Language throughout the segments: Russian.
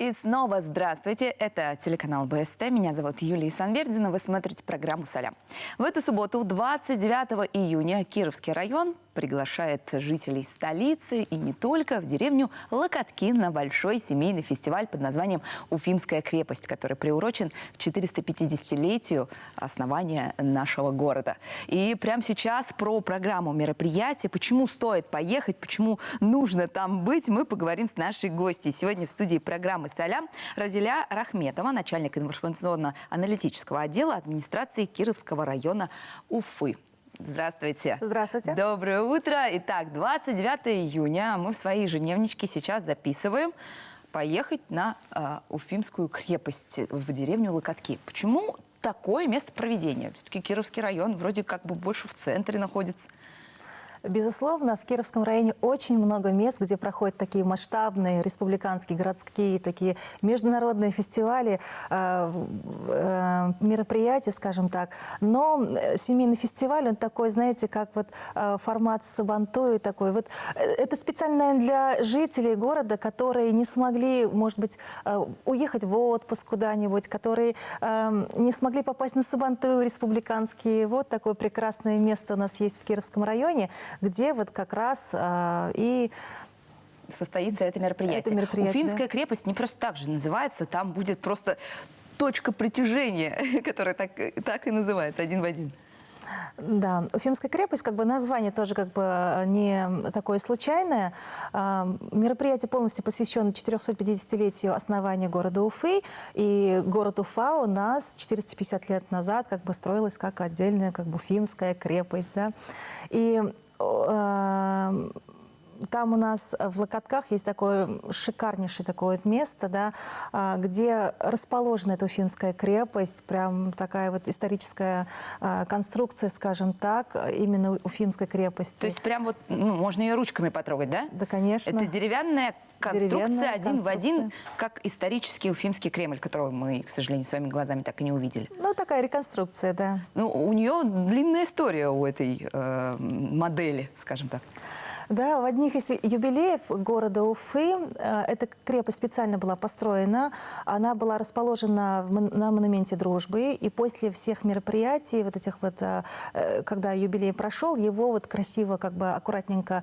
И снова здравствуйте, это телеканал БСТ, меня зовут Юлия Санвердина, вы смотрите программу «Салям». В эту субботу, 29 июня, Кировский район приглашает жителей столицы и не только в деревню Локотки на большой семейный фестиваль под названием «Уфимская крепость», который приурочен к 450-летию основания нашего города. И прямо сейчас про программу мероприятия, почему стоит поехать, почему нужно там быть, мы поговорим с нашей гостьей. Сегодня в студии программы «Салям» Разиля Рахметова, начальник информационно-аналитического отдела администрации Кировского района Уфы. Здравствуйте. Здравствуйте. Доброе утро. Итак, 29 июня мы в свои ежедневнички сейчас записываем поехать на Уфимскую крепость в деревню Локотки. Почему такое место проведения? Все-таки Кировский район вроде как бы больше в центре находится. Безусловно, в Кировском районе очень много мест, где проходят такие масштабные республиканские, городские, такие международные фестивали, мероприятия, скажем так. Но семейный фестиваль, он такой, знаете, как вот формат сабантуи такой. Вот это специально для жителей города, которые не смогли, может быть, уехать в отпуск куда-нибудь, которые не смогли попасть на сабантуи республиканские. Вот такое прекрасное место у нас есть в Кировском районе, где вот как раз и состоится это мероприятие. Уфимская крепость не просто так же называется, там будет просто точка притяжения, которая так и называется, один в один. Да, Уфимская крепость, как бы название тоже как бы не такое случайное. Мероприятие полностью посвящено 450-летию основания города Уфы. И город Уфа у нас 450 лет назад как бы строилась как отдельная как бы Уфимская крепость. Да? И там у нас в Локотках есть такое шикарнейшее такое вот место, да, где расположена эта Уфимская крепость, прям такая вот историческая конструкция, скажем так, именно Уфимской крепости. То есть прям вот можно ее ручками потрогать, да? Да, конечно. Это деревянная конструкция один в один, как исторический Уфимский Кремль, которого мы, к сожалению, своими глазами так и не увидели. Ну, такая реконструкция, да. Ну, у нее длинная история, у этой модели, скажем так. Да, в одних из юбилеев города Уфы эта крепость специально была построена. Она была расположена на монументе Дружбы. И после всех мероприятий, вот этих вот, когда юбилей прошел, его вот красиво, как бы аккуратненько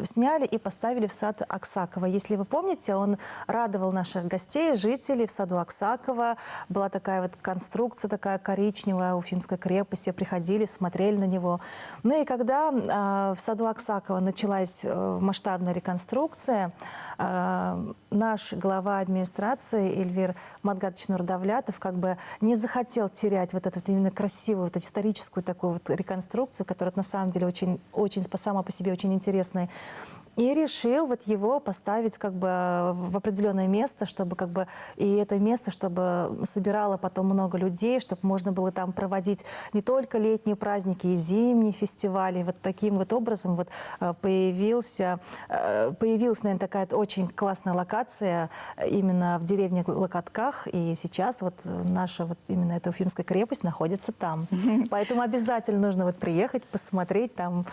сняли и поставили в сад Аксакова. Если вы помните, он радовал наших гостей, жителей в саду Аксакова. Была такая вот конструкция, такая коричневая Уфимской крепости. Приходили, смотрели на него. Ну и когда в саду Аксакова началась масштабная реконструкция, наш глава администрации Эльвир Мангатович Нурдавлятов как бы не захотел терять вот эту вот именно красивую, вот историческую такую вот реконструкцию, которая на самом деле очень сама по себе очень интересная. И решил вот его поставить как бы в определенное место, чтобы как бы и это место, чтобы собирало потом много людей, чтобы можно было там проводить не только летние праздники, и зимние фестивали. Вот таким вот образом вот появилась, наверное, такая очень классная локация именно в деревне Локотках. И сейчас вот наша вот именно эта Уфимская крепость находится там. Поэтому обязательно нужно вот приехать, посмотреть там.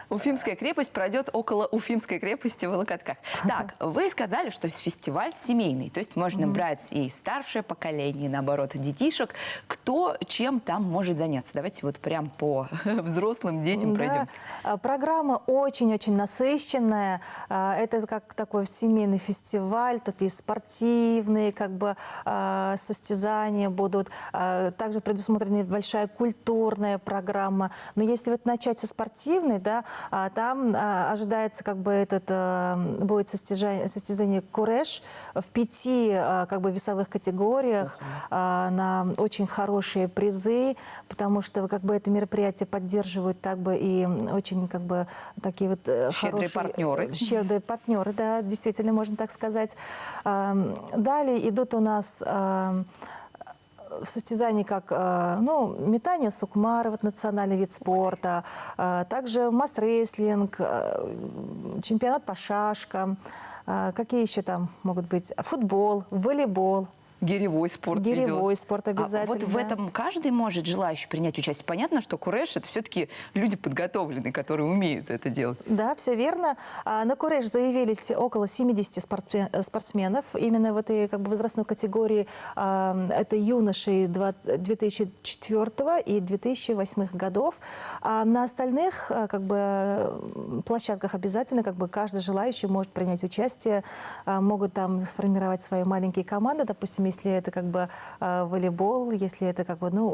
Уфимская крепость пройдет около Уфимской крепости в Локотках. Так, вы сказали, что фестиваль семейный, то есть можно брать и старшее поколение, и наоборот, детишек. Кто чем там может заняться? Давайте вот прям по взрослым детям пройдемся. Программа очень-очень насыщенная. Это как такой семейный фестиваль. Тут и спортивные как бы состязания будут. Также предусмотрена большая культурная программа. Но если вот начать со спортивной, да, там ожидается как бы будет состязание куреш в 5 как бы весовых категориях на очень хорошие призы, потому что как бы это мероприятие поддерживают так бы и очень как бы такие вот щедрые партнеры. Щедрые партнеры, да, действительно можно так сказать. Далее идут у нас в состязании как метание сукмара, вот, национальный вид спорта, также масс-рестлинг, чемпионат по шашкам, какие еще там могут быть, футбол, волейбол. Гиревой спорт Гиревой ведет. спорт А обязательно. вот в этом каждый может, желающий принять участие. Понятно, что куреш – это все-таки люди подготовленные, которые умеют это делать. Да, все верно. На Куреш заявились около 70 спортсменов. Именно в этой возрастной категории это юноши 2004 и 2008 годов. А на остальных площадках обязательно каждый желающий может принять участие. Могут там сформировать свои маленькие команды. Допустим, если это волейбол, если это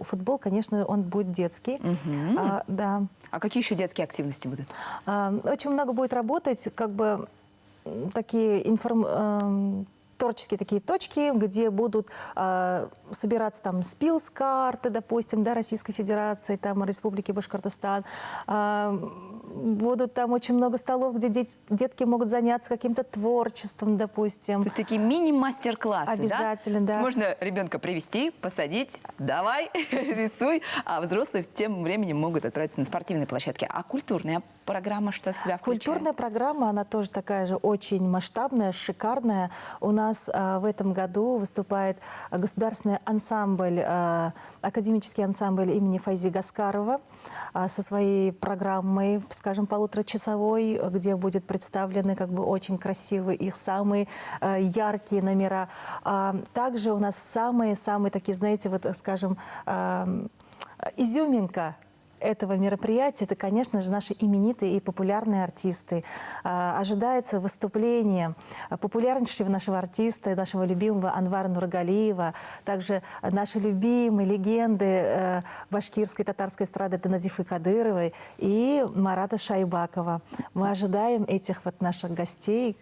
футбол, конечно, он будет детский. Да. А какие еще детские активности будут? Очень много будет работать, такие творческие такие точки, где будут собираться там спилс-карты, допустим, да, Российской Федерации, там, Республики Башкортостан. Будут там очень много столов, где детки могут заняться каким-то творчеством, допустим. То есть такие мини-мастер-классы, обязательно, да? Можно ребенка привести, посадить, давай, рисуй, а взрослые тем временем могут отправиться на спортивные площадки. А культурная программа что в себя включает? Культурная программа, она тоже такая же очень масштабная, шикарная. У нас в этом году выступает государственный ансамбль, академический ансамбль имени Файзи Гаскарова со своей программой, скажем, полуторачасовой, где будет представлены очень красивые их самые яркие номера. Также у нас самые такие, знаете, скажем, изюминка этого мероприятия, это, конечно же, наши именитые и популярные артисты. Ожидается выступление популярнейшего нашего артиста, нашего любимого Анвара Нургалиева, также наши любимые легенды башкирской татарской эстрады Назифы Кадыровой и Марата Шайбакова. Мы ожидаем этих наших гостей,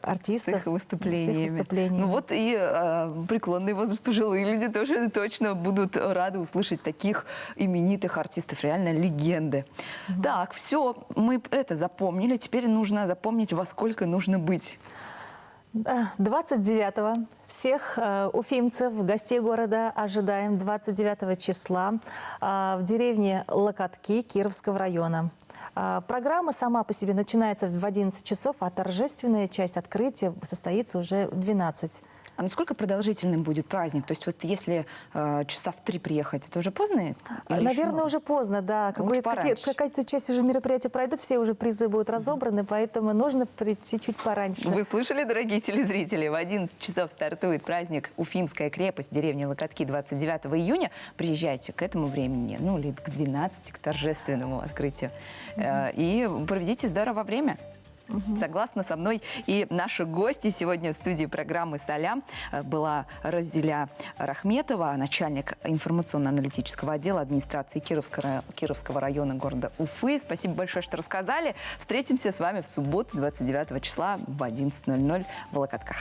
артистов. С их выступлениями. С их выступлениями. Ну вот и преклонный возраст, пожилые люди тоже точно будут рады услышать таких именитых артистов, реально легенды. Так, все, мы это запомнили. Теперь нужно запомнить, во сколько нужно быть. 29-го всех уфимцев, гостей города ожидаем 29 числа в деревне Локотки Кировского района. Программа сама по себе начинается в 11 часов, а торжественная часть открытия состоится уже в 12. А насколько продолжительным будет праздник? То есть вот если часа в 3 приехать, это уже поздно? Наверное, уже поздно, да. Какая-то часть уже мероприятия пройдут, все уже призы будут разобраны, поэтому нужно прийти чуть пораньше. Вы слышали, дорогие телезрители? В 11 часов стартует праздник «Уфимская крепость» в деревне Локотки 29 июня. Приезжайте к этому времени, лет к 12, к торжественному открытию. И проведите здорово время. Согласна со мной. И наши гости сегодня в студии программы «Салям» была Разиля Рахметова, начальник информационно-аналитического отдела администрации Кировского района города Уфы. Спасибо большое, что рассказали. Встретимся с вами в субботу, 29 числа в 11:00 в Локотках.